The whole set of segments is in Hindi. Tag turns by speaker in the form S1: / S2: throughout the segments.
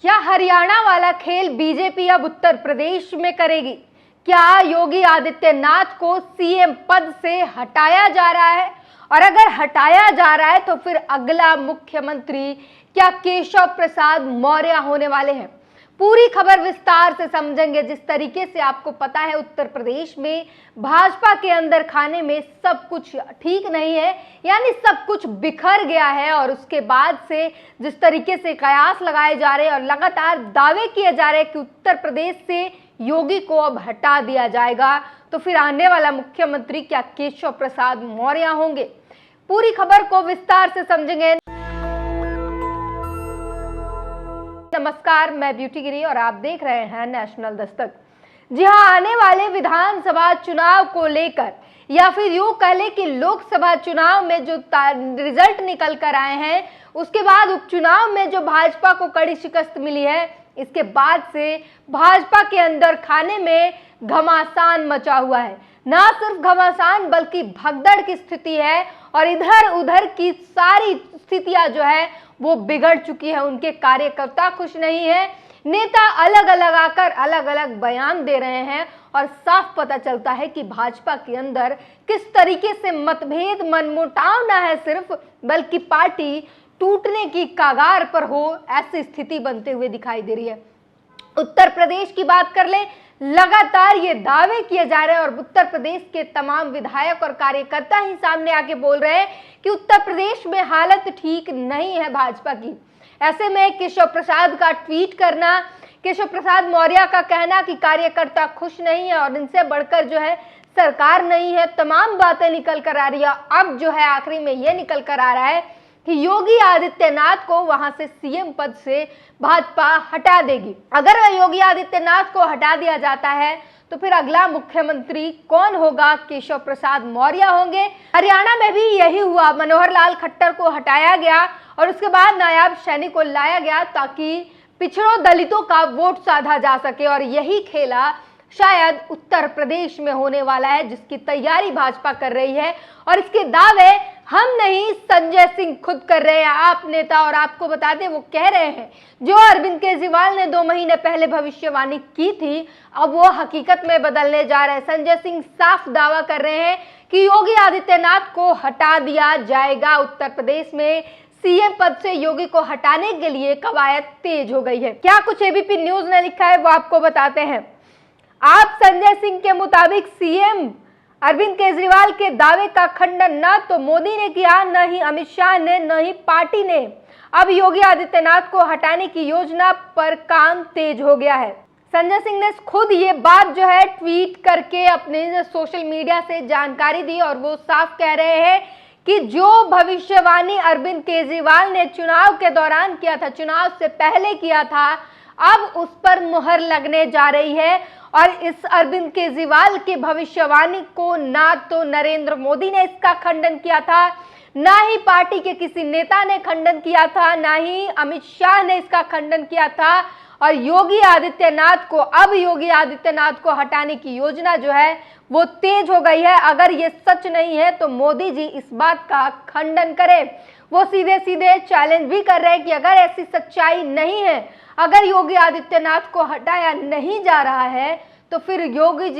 S1: क्या हरियाणा वाला खेल बीजेपी अब उत्तर प्रदेश में करेगी? क्या योगी आदित्यनाथ को सीएम पद से हटाया जा रहा है? और अगर हटाया जा रहा है तो फिर अगला मुख्यमंत्री क्या केशव प्रसाद मौर्य होने वाले हैं? पूरी खबर विस्तार से समझेंगे। जिस तरीके से आपको पता है उत्तर प्रदेश में भाजपा के अंदर खाने में सब कुछ ठीक नहीं है, यानी सब कुछ बिखर गया है। और उसके बाद से जिस तरीके से कयास लगाए जा रहे हैं और लगातार दावे किए जा रहे हैं कि उत्तर प्रदेश से योगी को अब हटा दिया जाएगा, तो फिर आने वाला मुख्यमंत्री क्या केशव प्रसाद मौर्य होंगे? पूरी खबर को विस्तार से समझेंगे। नमस्कार, मैं ब्यूटी गिरी और आप देख रहे हैं नेशनल दस्तक। जी हां, आने वाले विधानसभा चुनाव को लेकर या फिर यूं कह ले कि लोकसभा चुनाव में जो रिजल्ट निकल कर आए हैं, उसके बाद उपचुनाव में जो भाजपा को कड़ी शिकस्त मिली है, इसके बाद से भाजपा के अंदर खाने में घमासान मचा हुआ है। ना सिर्फ घमासान बल्कि भगदड़ की स्थिति है और इधर उधर की सारी स्थितियां जो है वो बिगड़ चुकी है। उनके कार्यकर्ता खुश नहीं है, नेता अलग अलग आकर अलग अलग बयान दे रहे हैं और साफ पता चलता है कि भाजपा के अंदर किस तरीके से मतभेद, मनमुटाव ना है सिर्फ, बल्कि पार्टी टूटने की कगार पर हो, ऐसी स्थिति बनते हुए दिखाई दे रही है। उत्तर प्रदेश की बात कर ले, लगातार ये दावे किए जा रहे हैं और उत्तर प्रदेश के तमाम विधायक और कार्यकर्ता ही सामने आके बोल रहे हैं कि उत्तर प्रदेश में हालत ठीक नहीं है भाजपा की। ऐसे में केशव प्रसाद का ट्वीट करना, केशव प्रसाद मौर्य का कहना कि कार्यकर्ता खुश नहीं है और इनसे बढ़कर जो है सरकार नहीं है, तमाम बातें निकल कर आ रही है। अब जो है आखिरी में ये निकल कर आ रहा है कि योगी आदित्यनाथ को वहां से सीएम पद से भाजपा हटा देगी। अगर योगी आदित्यनाथ को हटा दिया जाता है तो फिर अगला मुख्यमंत्री कौन होगा? केशव प्रसाद मौर्य होंगे। हरियाणा में भी यही हुआ, मनोहर लाल खट्टर को हटाया गया और उसके बाद नायाब सैनिक को लाया गया ताकि पिछड़ों दलितों का वोट साधा जा सके। और यही खेला शायद उत्तर प्रदेश में होने वाला है, जिसकी तैयारी भाजपा कर रही है। और इसके दावे हम नहीं, संजय सिंह खुद कर रहे हैं, आप नेता। और आपको बता दें, वो कह रहे हैं जो अरविंद केजरीवाल ने 2 महीने पहले भविष्यवाणी की थी, अब वो हकीकत में बदलने जा रहे हैं। संजय सिंह साफ दावा कर रहे हैं कि योगी आदित्यनाथ को हटा दिया जाएगा। उत्तर प्रदेश में सीएम पद से योगी को हटाने के लिए कवायद तेज हो गई है। क्या कुछ एबीपी न्यूज ने लिखा है वो आपको बताते हैं। आप संजय सिंह के मुताबिक सीएम अरविंद केजरीवाल के दावे का खंडन न तो मोदी ने किया, न ही अमित शाह ने, न ही पार्टी ने। अब योगी आदित्यनाथ को हटाने की योजना पर काम तेज हो गया है। संजय सिंह ने खुद ये बात जो है ट्वीट करके अपने सोशल मीडिया से जानकारी दी और वो साफ कह रहे हैं कि जो भविष्यवाणी अरविंद केजरीवाल ने चुनाव के दौरान किया था, चुनाव से पहले किया था, अब उस पर मुहर लगने जा रही है। और इस अरविंद केजरीवाल की भविष्यवाणी को ना तो नरेंद्र मोदी ने इसका खंडन किया था, ना ही पार्टी के किसी नेता ने खंडन किया था, ना ही अमित शाह ने इसका खंडन किया था। और योगी आदित्यनाथ को हटाने की योजना जो है वो तेज हो गई है। अगर ये सच नहीं है तो मोदी जी इस बात का खंडन करें। वो सीधे सीधे चैलेंज भी कर रहे हैं कि अगर ऐसी सच्चाई नहीं है, अगर योगी आदित्यनाथ को हटाया नहीं जा रहा है, तो फिर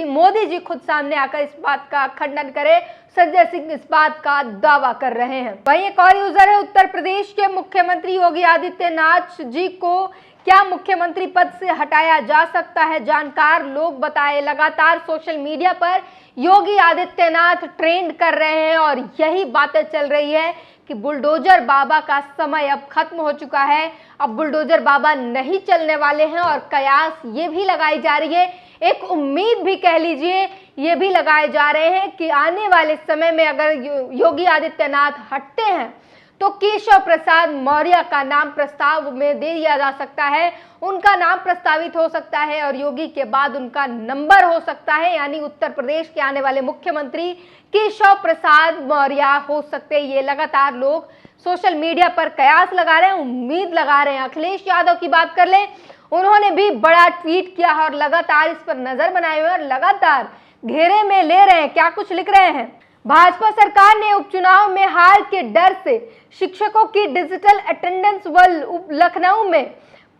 S1: मोदी जी खुद सामने आकर इस बात का खंडन करें। संजय सिंह इस बात का दावा कर रहे हैं। वहीं एक और यूजर है, उत्तर प्रदेश के मुख्यमंत्री योगी आदित्यनाथ जी को क्या मुख्यमंत्री पद से हटाया जा सकता है? जानकार लोग बताए। लगातार सोशल मीडिया पर योगी आदित्यनाथ ट्रेंड कर रहे हैं और यही बातें चल रही है कि बुलडोजर बाबा का समय अब खत्म हो चुका है। अब बुलडोजर बाबा नहीं चलने वाले हैं और कयास ये भी लगाई जा रही है, एक उम्मीद भी कह लीजिए, ये भी लगाए जा रहे हैं कि आने वाले समय में अगर योगी आदित्यनाथ हटते हैं तो केशव प्रसाद मौर्य का नाम प्रस्ताव में दे दिया जा सकता है, उनका नाम प्रस्तावित हो सकता है और योगी के बाद उनका नंबर हो सकता है, यानी उत्तर प्रदेश के आने वाले मुख्यमंत्री केशव प्रसाद मौर्य हो सकते हैं। ये लगातार लोग सोशल मीडिया पर कयास लगा रहे हैं, उम्मीद लगा रहे हैं। अखिलेश यादव की बात कर ले, उन्होंने भी बड़ा ट्वीट किया और लगातार इस पर नजर बनाए हुए और लगातार घेरे में ले रहे हैं। क्या कुछ लिख रहे हैं? भाजपा सरकार ने उपचुनाव में हार के डर से शिक्षकों की डिजिटल अटेंडेंस व लखनऊ में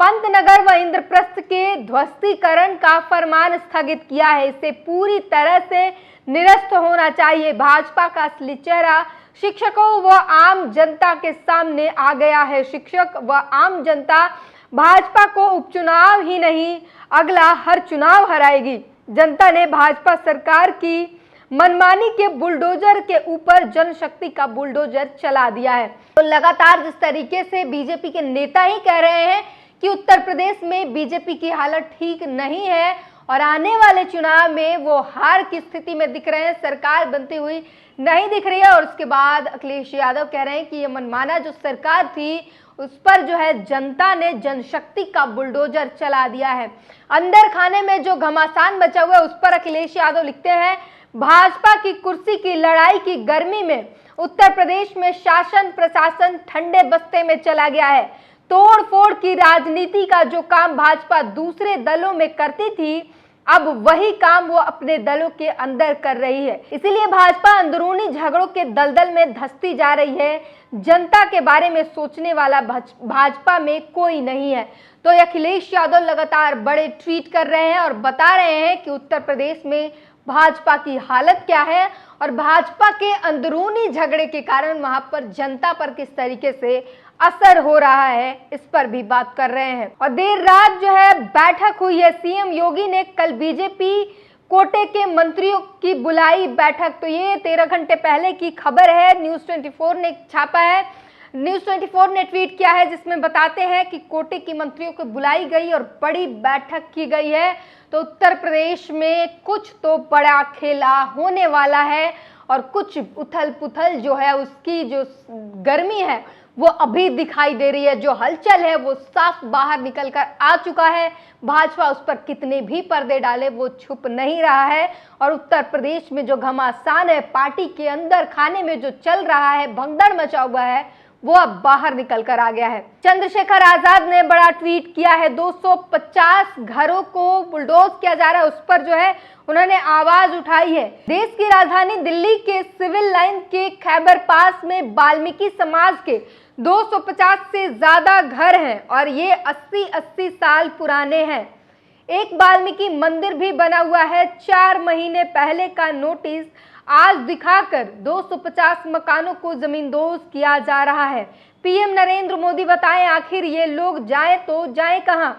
S1: पंतनगर व इंद्रप्रस्थ के ध्वस्तीकरण का फरमान स्थगित किया है। इसे पूरी तरह से निरस्त होना चाहिए। भाजपा का असली चेहरा शिक्षकों व आम जनता के सामने आ गया है। शिक्षक व आम जनता भाजपा को उपचुनाव ही नहीं, अगला हर चुनाव हराएगी। जनता ने भाजपा सरकार की मनमानी के बुलडोजर के ऊपर जनशक्ति का बुलडोजर चला दिया है। तो लगातार जिस तरीके से बीजेपी के नेता ही कह रहे हैं कि उत्तर प्रदेश में बीजेपी की हालत ठीक नहीं है और आने वाले चुनाव में वो हार की स्थिति में दिख रहे हैं, सरकार बनती हुई नहीं दिख रही है। और उसके बाद अखिलेश यादव कह रहे हैं कि ये मनमाना जो सरकार थी उस पर जो है जनता ने जनशक्ति का बुलडोजर चला दिया है। अंदर खाने में जो घमासान बचा हुआ है उस पर अखिलेश यादव लिखते हैं, भाजपा की कुर्सी की लड़ाई की गर्मी में उत्तर प्रदेश में शासन प्रशासन ठंडे बस्ते में चला गया है। तोड़ फोड़ की राजनीति का जो काम भाजपा दूसरे दलों में करती थी, अब वही काम वो अपने दलों के अंदर कर रही है। इसीलिए भाजपा अंदरूनी झगड़ों के दलदल में धंसती जा रही है। जनता के बारे में सोचने वाला भाजपा में कोई नहीं है। तो अखिलेश यादव लगातार बड़े ट्वीट कर रहे हैं और बता रहे हैं कि उत्तर प्रदेश में भाजपा की हालत क्या है और भाजपा के अंदरूनी झगड़े के कारण वहां पर जनता पर किस तरीके से असर हो रहा है, इस पर भी बात कर रहे हैं। और देर रात जो है बैठक हुई है। सीएम योगी ने कल बीजेपी कोटे के मंत्रियों की बुलाई बैठक। तो ये 13 घंटे पहले की खबर है, न्यूज़ 24 ने छापा है। न्यूज़ 24 ने ट्वीट किया है जिसमें बताते हैं कि कोटे की मंत्रियों को बुलाई गई और बड़ी बैठक की गई है। तो उत्तर प्रदेश में कुछ तो बड़ा खेला होने वाला है और कुछ उथल पुथल जो है उसकी जो गर्मी है वो अभी दिखाई दे रही है। जो हलचल है वो साफ बाहर निकल कर आ चुका है। भाजपा उस पर कितने भी पर्दे डाले वो छुप नहीं रहा है। और उत्तर प्रदेश में जो घमासान है, पार्टी के अंदर खाने में जो चल रहा है, भगदड़ मचा हुआ है, वो अब बाहर निकल कर आ गया है। चंद्रशेखर आजाद ने बड़ा ट्वीट किया है। 250 घरों को बुलडोज किया जा रहा है, उस पर जो है उन्होंने आवाज उठाई है। देश की राजधानी दिल्ली के सिविल लाइन के खैबर पास में वाल्मीकि समाज के 250 से ज्यादा घर हैं और ये 80-80 साल पुराने हैं। एक वाल्मीकि मंदिर भी बना हुआ है। 4 महीने पहले का नोटिस आज दिखाकर 250 मकानों को जमींदोज किया जा रहा है। पीएम नरेंद्र मोदी बताएं आखिर ये लोग जाएं तो जाएं कहां?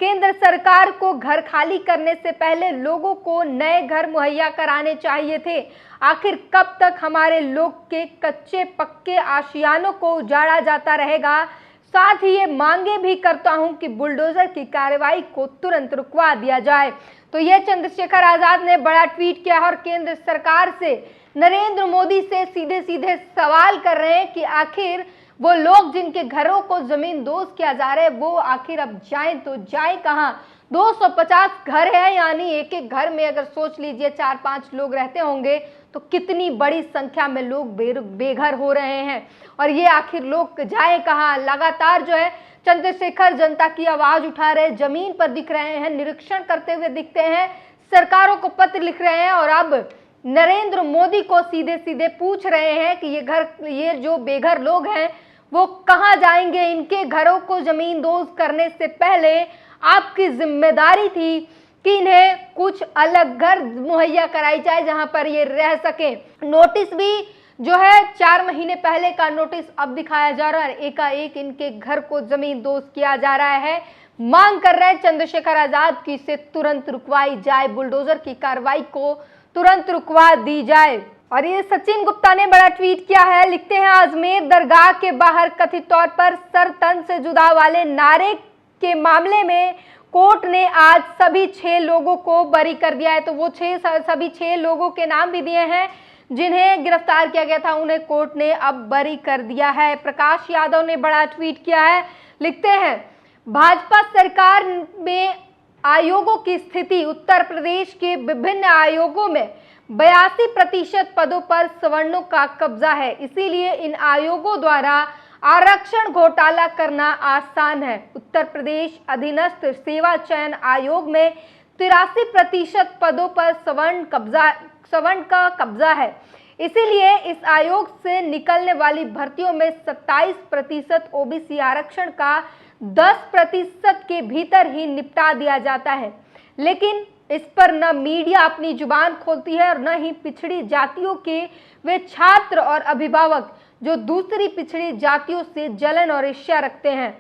S1: केंद्र सरकार को घर खाली करने से पहले लोगों को नए घर मुहैया कराने चाहिए थे। आखिर कब तक हमारे लोग के कच्चे पक्के आशियानों को उजाड़ा जाता रहेगा? साथ ही ये मांगे भी करता हूं कि बुलडोजर की कार्रवाई को तुरंत रुकवा दिया जाए। तो ये चंद्रशेखर आजाद ने बड़ा ट्वीट किया और केंद्र सरकार से, नरेंद्र मोदी से सीधे सीधे सवाल कर रहे हैं कि आखिर वो लोग जिनके घरों को जमींदोज किया जा रहा है वो आखिर अब जाएं तो जाएं कहां? 250 घर है, यानी एक एक घर में अगर सोच लीजिए 4-5 लोग रहते होंगे तो कितनी बड़ी संख्या में लोग बेघर हो रहे हैं। और ये आखिर लोग जाए कहां? लगातार जो है चंद्रशेखर जनता की आवाज उठा रहे, जमीन पर दिख रहे हैं, निरीक्षण करते हुए दिखते हैं, सरकारों को पत्र लिख रहे हैं और अब नरेंद्र मोदी को सीधे सीधे पूछ रहे हैं कि ये जो बेघर लोग हैं वो कहां जाएंगे? इनके घरों को जमींदोज करने से पहले आपकी जिम्मेदारी थी कि इन्हें कुछ अलग घर मुहैया कराई जाए जहां पर ये रह सके। नोटिस भी जो है 4 महीने पहले का नोटिस अब दिखाया जा रहा है। एकाएक इनके घर को जमींदोज किया जा रहा है। मांग कर रहे हैं चंद्रशेखर आजाद की इसे तुरंत रुकवाई जाए, बुलडोजर की कार्रवाई को तुरंत रुकवा दी जाए। और ये सचिन गुप्ता ने बड़ा ट्वीट किया है, लिखते हैं अजमेर दरगाह के बाहर कथित तौर पर सर तन से जुदा वाले नारे के मामले में कोर्ट ने आज सभी 6 लोगों को बरी कर दिया है। तो वो सभी 6 लोगों के नाम भी दिए हैं जिन्हें गिरफ्तार किया गया था, उन्हें कोर्ट ने अब बरी कर दिया है। प्रकाश यादव ने बड़ा ट्वीट किया है, लिखते हैं भाजपा सरकार में आयोगों की स्थिति, उत्तर प्रदेश के विभिन्न आयोगों में 82% पदों पर सवर्णों का कब्जा है, इसीलिए इन आयोगों द्वारा आरक्षण घोटाला करना आसान है। उत्तर प्रदेश अधीनस्थ सेवा चयन आयोग में 83% पदों पर सवर्ण का कब्जा है, इसीलिए इस आयोग से निकलने वाली भर्तियों में 27% ओबीसी आरक्षण का 10% के भीतर ही निपटा दिया जाता है। लेकिन इस पर न मीडिया अपनी जुबान खोलती है और न ही पिछड़ी जातियों के वे छात्र और अभिभावक जो दूसरी पिछड़ी जातियों से जलन और ईर्ष्या रखते हैं।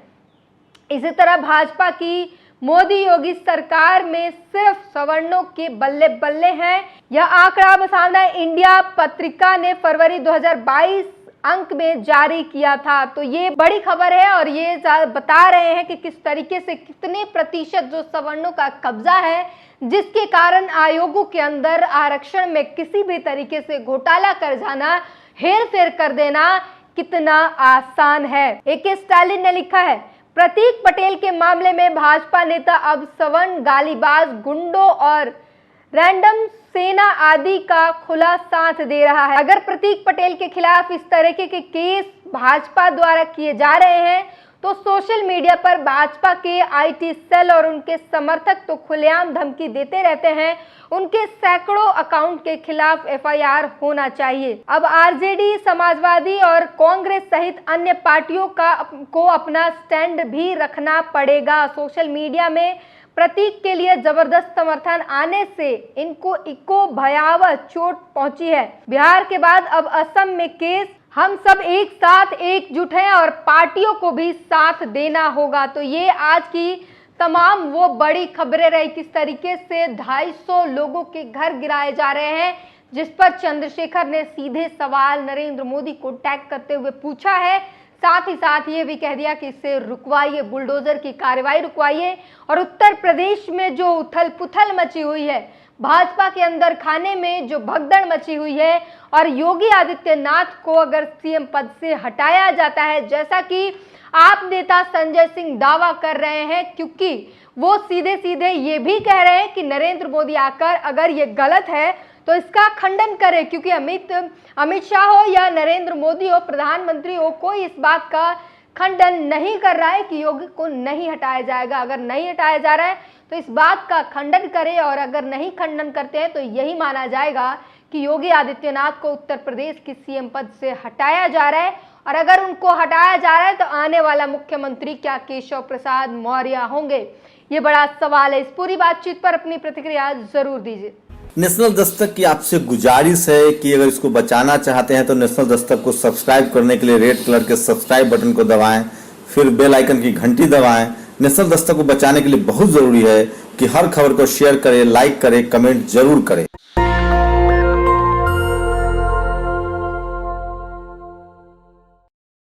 S1: इसी तरह भाजपा की मोदी योगी सरकार में सिर्फ सवर्णों के बल्ले बल्ले हैं। यह आंकड़ा बसावना इंडिया पत्रिका ने फरवरी 2022 अंक में जारी किया था। तो ये बड़ी खबर है और ये बता रहे हैं कि किस तरीके से कितने प्रतिशत जो सवर्णों का कब्जा है, जिसके कारण आयोगों के अंदर आरक्षण में किसी भी तरीके से घोटाला कर जाना, हेर फेर कर देना कितना आसान है। AK स्टालिन ने लिखा है, प्रतीक पटेल के मामले में भाजपा नेता अब सवर्ण गालीबाज गुंडों और रैंडम सेना आदि का खुला साथ दे रहा है। अगर प्रतीक पटेल के खिलाफ इस तरह के केस भाजपा द्वारा किए जा रहे हैं तो सोशल मीडिया पर भाजपा के IT सेल और उनके समर्थक तो खुलेआम धमकी देते रहते हैं। उनके सैकड़ों अकाउंट के खिलाफ FIR होना चाहिए। अब RJD, समाजवादी और कांग्रेस सहित अन्य पार्टियों को अपना स्टैंड भी रखना पड़ेगा। सोशल मीडिया में प्रतीक के लिए जबरदस्त समर्थन आने से इनको भयावह चोट पहुंची है। बिहार के बाद अब असम में केस। हम सब एक साथ एकजुट हैं और पार्टियों को भी साथ देना होगा। तो ये आज की तमाम वो बड़ी खबरें रही, किस तरीके से 250 लोगों के घर गिराए जा रहे हैं, जिस पर चंद्रशेखर ने सीधे सवाल नरेंद्र मोदी को टैग करते हुए पूछा है। साथ ही साथ ये भी कह दिया कि इसे रुकवाइए, बुलडोजर की कार्रवाई रुकवाइए। और उत्तर प्रदेश में जो उथल पुथल मची हुई है, भाजपा के अंदर खाने में जो भगदड़ मची हुई है और योगी आदित्यनाथ को अगर CM पद से हटाया जाता है, जैसा कि आप नेता संजय सिंह दावा कर रहे हैं, क्योंकि वो सीधे सीधे ये भी कह रहे हैं कि नरेंद्र मोदी आकर अगर ये गलत है तो इसका खंडन करे, क्योंकि अमित शाह हो या नरेंद्र मोदी हो, प्रधानमंत्री हो, कोई इस बात का खंडन नहीं कर रहा है कि योगी को नहीं हटाया जाएगा। अगर नहीं हटाया जा रहा है तो इस बात का खंडन करे, और अगर नहीं खंडन करते हैं तो यही माना जाएगा कि योगी आदित्यनाथ को उत्तर प्रदेश की CM पद से हटाया जा रहा है। और अगर उनको हटाया जा रहा है तो आने वाला मुख्यमंत्री क्या केशव प्रसाद मौर्य होंगे, ये बड़ा सवाल है। इस पूरी बातचीत पर अपनी प्रतिक्रिया जरूर दीजिए।
S2: नेशनल दस्तक की आपसे गुजारिश है कि अगर इसको बचाना चाहते हैं तो नेशनल दस्तक को सब्सक्राइब करने के लिए रेड कलर के सब्सक्राइब बटन को दबाएं, फिर बेल आइकन की घंटी दबाएं। नेशनल दस्तक को बचाने के लिए बहुत जरूरी है कि हर खबर को शेयर करें, लाइक करें, कमेंट जरूर करें।